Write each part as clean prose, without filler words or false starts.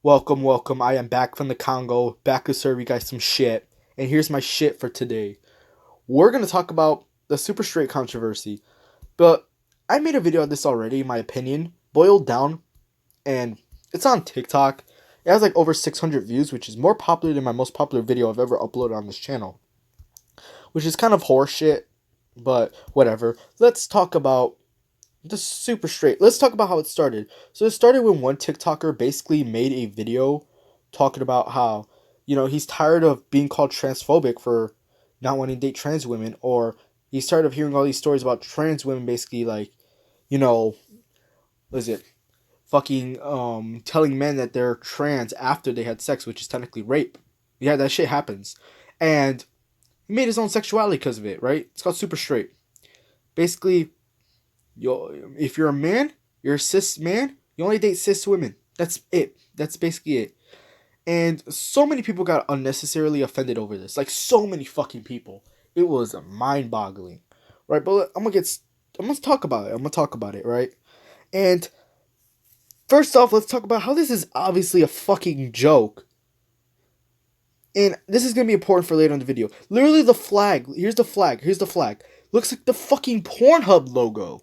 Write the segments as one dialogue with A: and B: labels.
A: Welcome. I am back from the Congo, back to serve you guys some shit. And here's my shit for today. We're gonna talk about the super straight controversy. But I made a video on this already, in my opinion, boiled down, and it's on TikTok. It has like over 600 views, which is more popular than my most popular video I've ever uploaded on this channel. Which is kind of horseshit, but whatever. Let's talk about the super straight. Let's talk about how it started. So it started when one TikToker basically made a video talking about how, he's tired of being called transphobic for not wanting to date trans women, or he's tired of hearing all these stories about trans women basically like, you know, what is it? Fucking telling men that they're trans after they had sex, which is technically rape. Yeah, that shit happens. And he made his own sexuality because of it, right? It's called super straight. Basically, if you're a man, you're a cis man, you only date cis women. That's it. That's basically it. And so many people got unnecessarily offended over this. Like, so many fucking people. It was mind-boggling. Right? But I'm gonna talk about it. Right? And first off, let's talk about how this is obviously a fucking joke. And this is gonna be important for later in the video. Literally the flag. Here's the flag. Looks like the fucking Pornhub logo.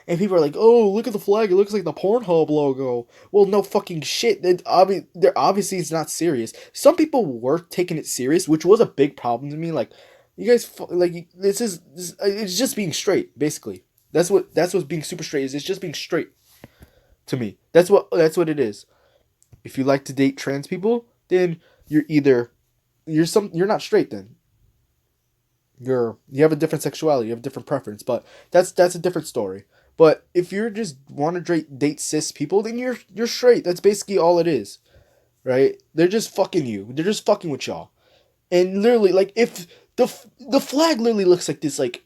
A: And people are like, oh, look at the flag. It looks like the Pornhub logo. Well, no fucking shit. Obviously, it's not serious. Some people were taking it serious, which was a big problem to me. Like, you guys, it's just being straight, basically. That's what's being super straight is. It's just being straight to me. That's what it is. If you like to date trans people, then you're not straight then. You have a different sexuality, you have a different preference, but that's a different story. But if you're just want to date cis people, then you're straight. That's basically all it is, right? They're just fucking you. They're just fucking with y'all. And literally, like, if the flag literally looks like this, like,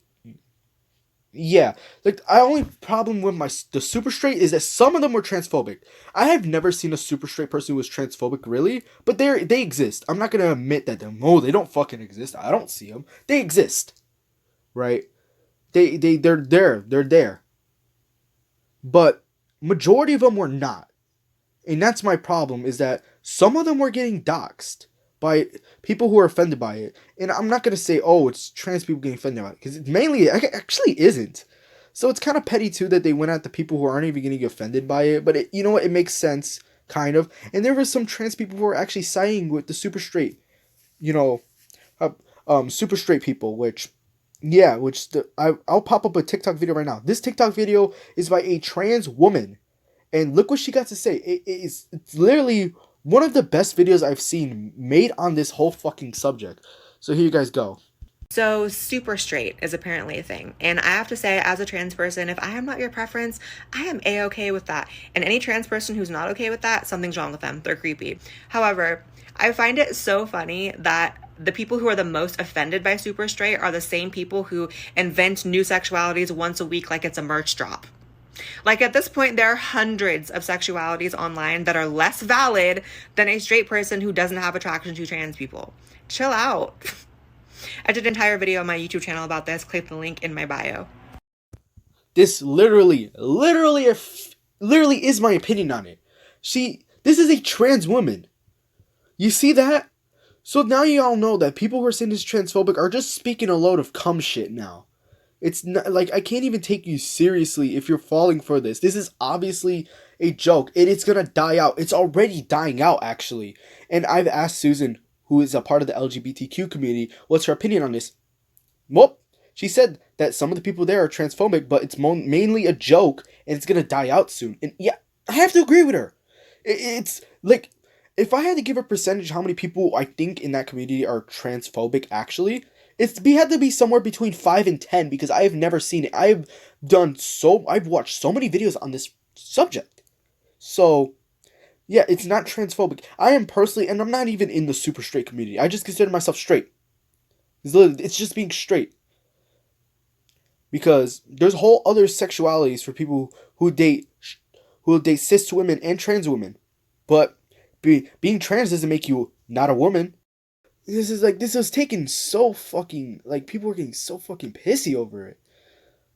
A: yeah, like, the only problem with the super straight is that some of them were transphobic. I have never seen a super straight person who was transphobic, really, but they exist. I'm not gonna admit that they don't fucking exist. I don't see them. They exist, right? They're there. But majority of them were not. And that's my problem, is that some of them were getting doxxed by people who are offended by it. And I'm not going to say, oh, it's trans people getting offended by it, because it actually isn't. So it's kind of petty, too, that they went at the people who aren't even getting offended by it. But you know what? It makes sense, kind of. And there were some trans people who were actually siding with the super straight, you know, super straight people, which... Yeah, I'll pop up a TikTok video right now. This TikTok video is by a trans woman, and look what she got to say. It's literally one of the best videos I've seen made on this whole fucking subject. So here you guys go.
B: So super straight is apparently a thing. And I have to say, as a trans person, if I am not your preference, I am A-okay with that. And any trans person who's not okay with that, something's wrong with them. They're creepy. However, I find it so funny that the people who are the most offended by super straight are the same people who invent new sexualities once a week like it's a merch drop. Like, at this point, there are hundreds of sexualities online that are less valid than a straight person who doesn't have attraction to trans people. Chill out. I did an entire video on my YouTube channel about this. Click the link in my bio.
A: This literally is my opinion on it. This is a trans woman. You see that? So now you all know that people who are saying this transphobic are just speaking a load of cum shit now. It's not, like, I can't even take you seriously if you're falling for this. This is obviously a joke, and it's gonna die out. It's already dying out, actually. And I've asked Susan, who is a part of the LGBTQ community, what's her opinion on this. Well, she said that some of the people there are transphobic, but it's mainly a joke, and it's gonna die out soon. And yeah, I have to agree with her. It's like... If I had to give a percentage how many people I think in that community are transphobic, actually, had to be somewhere between 5 and 10, because I have never seen it. I've watched so many videos on this subject. So, yeah, it's not transphobic. I am personally, and I'm not even in the super straight community. I just consider myself straight. It's just being straight. Because there's whole other sexualities for people who date cis women and trans women. But being trans doesn't make you not a woman. This was taken so fucking... Like, people were getting so fucking pissy over it.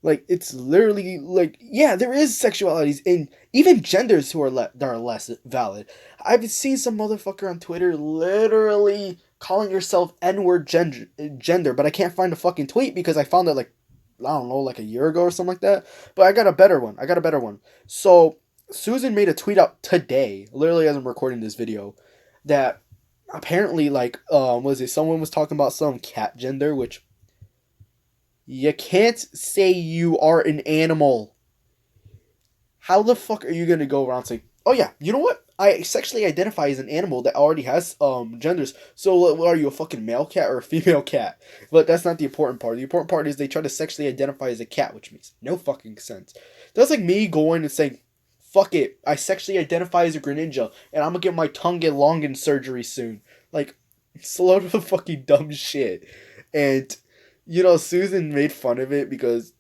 A: Like it's literally like yeah, there is sexualities and even genders who are that are less valid. I've seen some motherfucker on Twitter literally calling yourself N-word gender, but I can't find a fucking tweet because I found it like I don't know, like a year ago or something like that. But I got a better one. I got a better one. So Susan made a tweet out today, literally as I'm recording this video, that apparently like was it someone was talking about some cat gender, which you can't say you are an animal. How the fuck are you gonna go around saying, "Oh yeah, you know what? I sexually identify as an animal that already has genders. So what are you, a fucking male cat or a female cat?" But that's not the important part. The important part is they try to sexually identify as a cat, which makes no fucking sense. That's like me going and saying, "Fuck it, I sexually identify as a Greninja, and I'm gonna get my tongue elongated surgery soon." Like, it's a load of fucking dumb shit, and Susan made fun of it because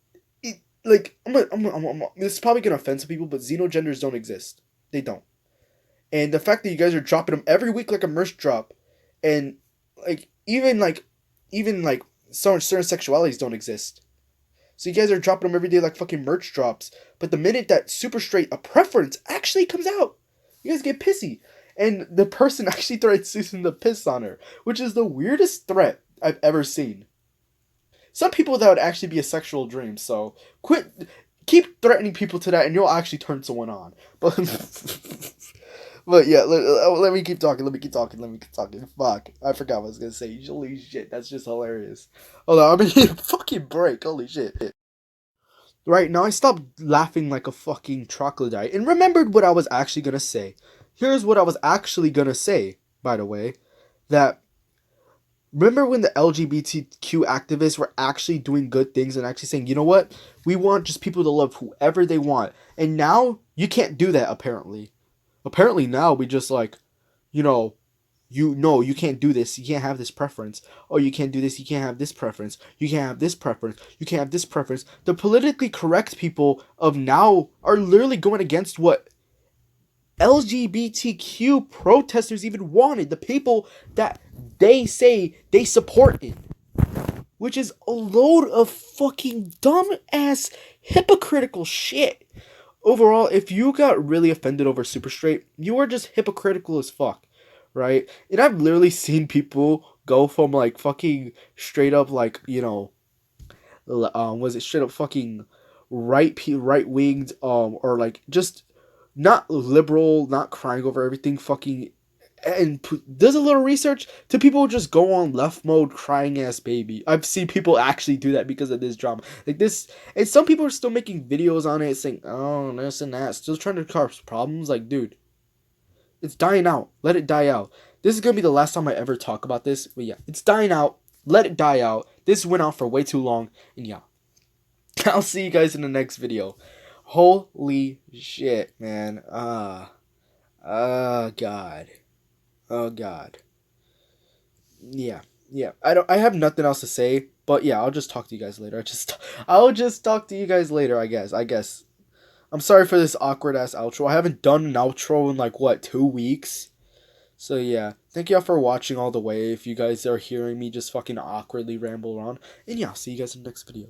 A: like this is probably gonna offend some people, but xenogenders don't exist. They don't. And the fact that you guys are dropping them every week like a merch drop, and like even like certain sexualities don't exist. So you guys are dropping them every day like fucking merch drops. But the minute that super straight a preference actually comes out, you guys get pissy. And the person actually threatened Susan to piss on her, which is the weirdest threat I've ever seen. Some people that would actually be a sexual dream. So keep threatening people to that, and you'll actually turn someone on. But but yeah, let me keep talking. Let me keep talking. Let me keep talking. Fuck, I forgot what I was gonna say. Holy shit, that's just hilarious. Hold on, I'm gonna fucking break. Holy shit. Right now, I stopped laughing like a fucking troglodyte and remembered what I was actually gonna say. Here's what I was actually gonna say. By the way, that remember when the LGBTQ activists were actually doing good things and actually saying, you know what? We want just people to love whoever they want. And now you can't do that apparently. Apparently now we just like, you know, you can't do this. You can't have this preference. Oh, you can't do this. You can't have this preference. You can't have this preference. You can't have this preference. The politically correct people of now are literally going against what LGBTQ protesters even wanted. The people that they say they support it. Which is a load of fucking dumb ass hypocritical shit. Overall, if you got really offended over Super Straight, you are just hypocritical as fuck, right? And I've literally seen people go from like fucking straight up like was it straight up fucking right winged or like just not liberal, not crying over everything, fucking and does a little research to people who just go on left mode crying ass baby. I've seen people actually do that because of this drama. Like this, and some people are still making videos on it saying, oh, this and that, still trying to cause problems. Like, dude, it's dying out. Let it die out. This is gonna be the last time I ever talk about this. But yeah, it's dying out. Let it die out. This went on for way too long. And yeah, I'll see you guys in the next video. Holy shit, man. God. Oh god. Yeah. Yeah. I have nothing else to say, but yeah, I'll just talk to you guys later. I'll just talk to you guys later, I guess. I'm sorry for this awkward ass outro. I haven't done an outro in like what, 2 weeks? So yeah, thank y'all for watching all the way. If you guys are hearing me just fucking awkwardly ramble on. And yeah, I'll see you guys in the next video.